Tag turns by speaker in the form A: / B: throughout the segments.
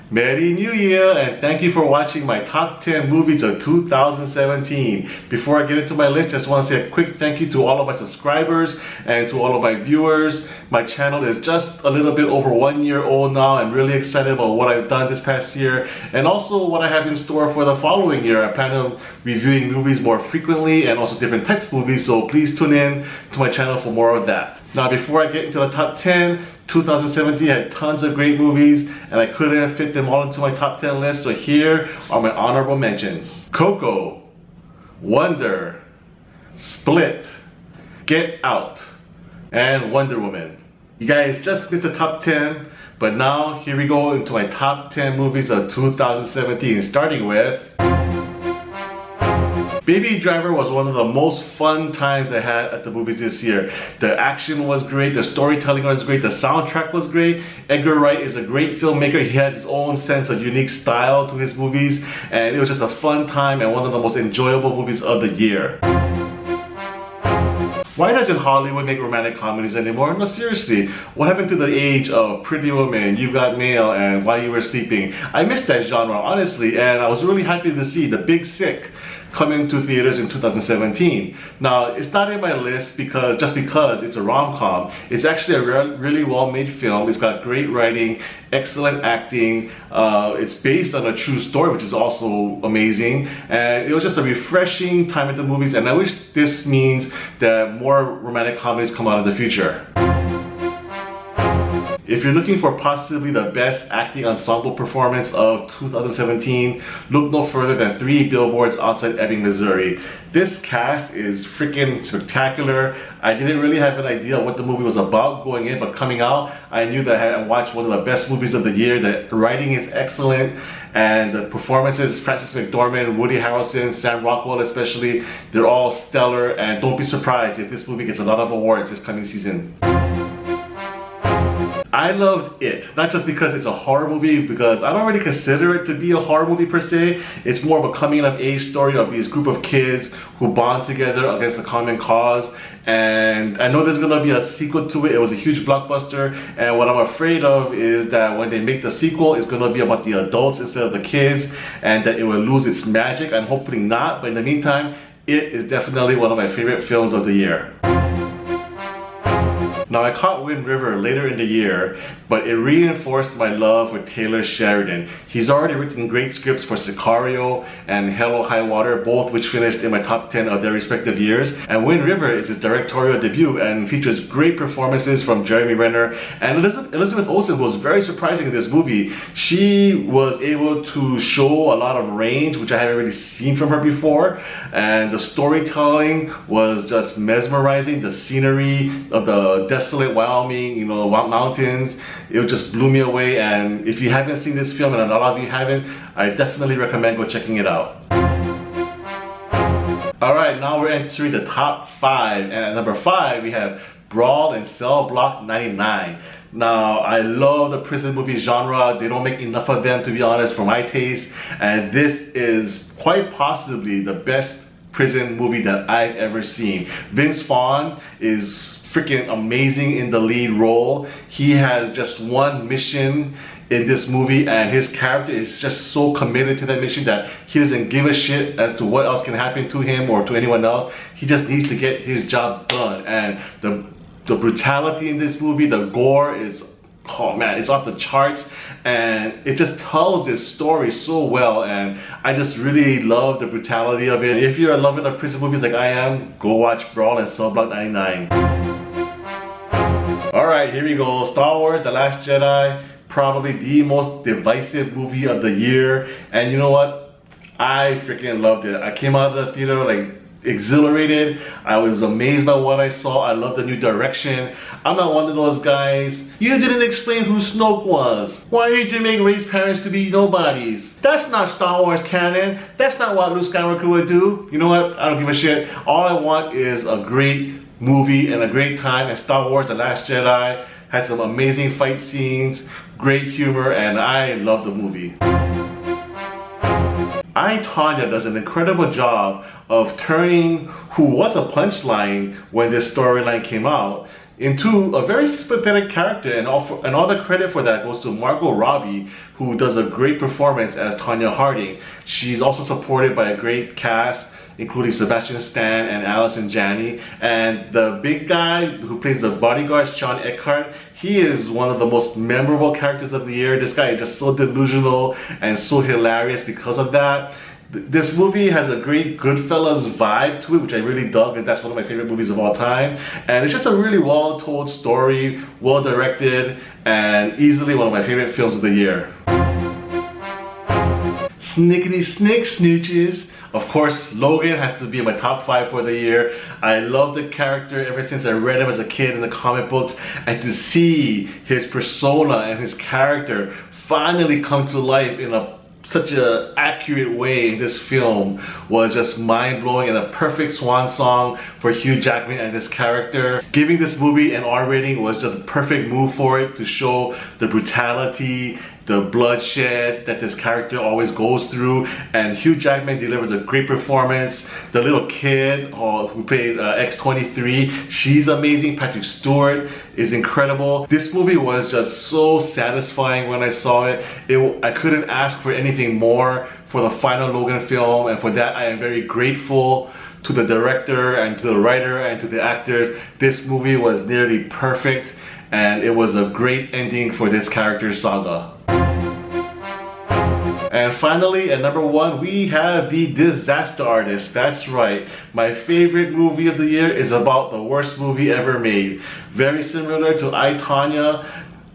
A: Merry New Year, and thank you for watching my top 10 movies of 2017. Before I get into my list, just want to say a quick thank you to all of my subscribers and to all of my viewers. My channel is just a little bit over 1 year old now. I'm really excited about what I've done this past year and also what I have in store for the following year. I plan on reviewing movies more frequently and also different types of movies, so please tune in to my channel for more of that. Now, before I get into the top 10, 2017 had tons of great movies and I couldn't fit them all into my top 10 list, so here are my honorable mentions. Coco, Wonder, Split, Get Out, and Wonder Woman. You guys just missed the top 10, but now here we go into my top 10 movies of 2017, starting with Baby Driver. Was one of the most fun times I had at the movies this year. The action was great, the storytelling was great, the soundtrack was great. Edgar Wright is a great filmmaker. He has his own sense of unique style to his movies, and it was just a fun time and one of the most enjoyable movies of the year. Why doesn't Hollywood make romantic comedies anymore? No, seriously, what happened to the age of Pretty Woman, You Got Mail, and While You Were Sleeping? I missed that genre, honestly, and I was really happy to see The Big Sick coming to theaters in 2017. Now, it's not in my list just because it's a rom-com. It's actually a really well-made film. It's got great writing, excellent acting. It's based on a true story, which is also amazing. And it was just a refreshing time at the movies, and I wish this means that more romantic comedies come out in the future. If you're looking for possibly the best acting ensemble performance of 2017, look no further than 3 Billboards Outside Ebbing, Missouri. This cast is freaking spectacular. I didn't really have an idea what the movie was about going in, but coming out, I knew that I had watched one of the best movies of the year. The writing is excellent, and the performances, Frances McDormand, Woody Harrelson, Sam Rockwell especially, they're all stellar, and don't be surprised if this movie gets a lot of awards this coming season. I loved It, not just because it's a horror movie, because I don't really consider it to be a horror movie per se. It's more of a coming of age story of these group of kids who bond together against a common cause. And I know there's gonna be a sequel to it. It was a huge blockbuster, and what I'm afraid of is that when they make the sequel, it's gonna be about the adults instead of the kids, and that it will lose its magic. I'm hoping not, but in the meantime, It is definitely one of my favorite films of the year. Now, I caught Wind River later in the year, but it reinforced my love for Taylor Sheridan. He's already written great scripts for Sicario and Hell or High Water, both which finished in my top 10 of their respective years. And Wind River is his directorial debut and features great performances from Jeremy Renner and Elizabeth Olsen, who was very surprising in this movie. She was able to show a lot of range, which I haven't really seen from her before, and the storytelling was just mesmerizing. The scenery of the desolate Wyoming, mountains, it just blew me away. And if you haven't seen this film, and a lot of you haven't, I definitely recommend go checking it out. Alright, now we're entering the top 5, and at number 5 we have Brawl and Cell Block 99. Now, I love the prison movie genre. They don't make enough of them, to be honest, for my taste, and this is quite possibly the best prison movie that I've ever seen. Vince Vaughn is freaking amazing in the lead role. He has just one mission in this movie, and his character is just so committed to that mission that he doesn't give a shit as to what else can happen to him or to anyone else. He just needs to get his job done. And the brutality in this movie, the gore is, oh man, it's off the charts, and it just tells this story so well, and I just really love the brutality of it. If you're a lover of prison movies like I am, go watch Brawl and Cell Block 99. Alright, here we go. Star Wars The Last Jedi, probably the most divisive movie of the year, and you know what? I freaking loved it. I came out of the theater like exhilarated. I was amazed by what I saw. I love the new direction. I'm not one of those guys, you didn't explain who Snoke was. Why did you make Rey's parents to be nobodies? That's not Star Wars canon. That's not what Luke Skywalker would do. You know what? I don't give a shit. All I want is a great movie and a great time, and Star Wars The Last Jedi had some amazing fight scenes, great humor, and I love the movie. Tonya does an incredible job of turning who was a punchline when this storyline came out into a very sympathetic character, and all the credit for that goes to Margot Robbie, who does a great performance as Tonya Harding. She's also supported by a great cast, including Sebastian Stan and Allison Janney. And the big guy who plays the bodyguard, Sean Eckhart, he is one of the most memorable characters of the year. This guy is just so delusional and so hilarious because of that. This movie has a great Goodfellas vibe to it, which I really dug, and that's one of my favorite movies of all time. And it's just a really well-told story, well-directed, and easily one of my favorite films of the year. Snickety snick snooches. Of course, Logan has to be in my top 5 for the year. I love the character ever since I read him as a kid in the comic books, and to see his persona and his character finally come to life in such an accurate way in this film was just mind-blowing, and a perfect swan song for Hugh Jackman and this character. Giving this movie an R rating was just a perfect move for it, to show the brutality, the bloodshed that this character always goes through, and Hugh Jackman delivers a great performance. The little kid who played X-23, she's amazing. Patrick Stewart is incredible. This movie was just so satisfying when I saw it. I couldn't ask for anything more for the final Logan film, and for that I am very grateful to the director and to the writer and to the actors. This movie was nearly perfect, and it was a great ending for this character's saga. And finally, at number 1, we have The Disaster Artist. That's right, my favorite movie of the year is about the worst movie ever made. Very similar to I, Tonya,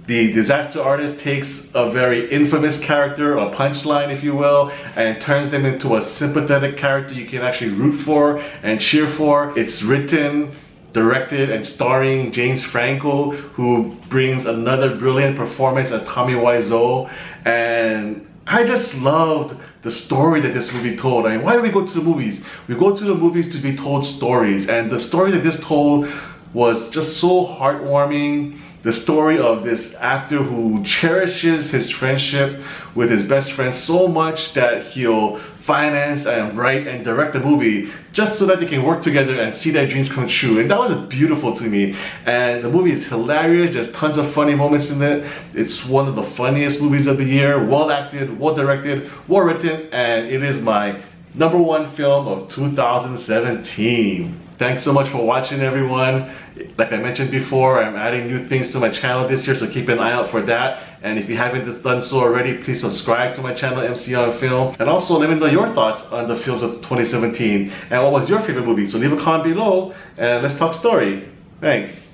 A: The Disaster Artist takes a very infamous character, a punchline if you will, and turns them into a sympathetic character you can actually root for and cheer for. It's written, directed, and starring James Franco, who brings another brilliant performance as Tommy Wiseau. And I just loved the story that this movie told. I mean, why do we go to the movies? We go to the movies to be told stories, and the story that this told was just so heartwarming. The story of this actor who cherishes his friendship with his best friend so much that he'll finance and write and direct the movie just so that they can work together and see their dreams come true. And that was beautiful to me. And the movie is hilarious. There's tons of funny moments in it. It's one of the funniest movies of the year. Well acted, well directed, well written, and it is my number 1 film of 2017. Thanks so much for watching, everyone. Like I mentioned before, I'm adding new things to my channel this year, so keep an eye out for that. And if you haven't done so already, please subscribe to my channel, MC on Film. And also let me know your thoughts on the films of 2017 and what was your favorite movie. So leave a comment below and let's talk story. Thanks.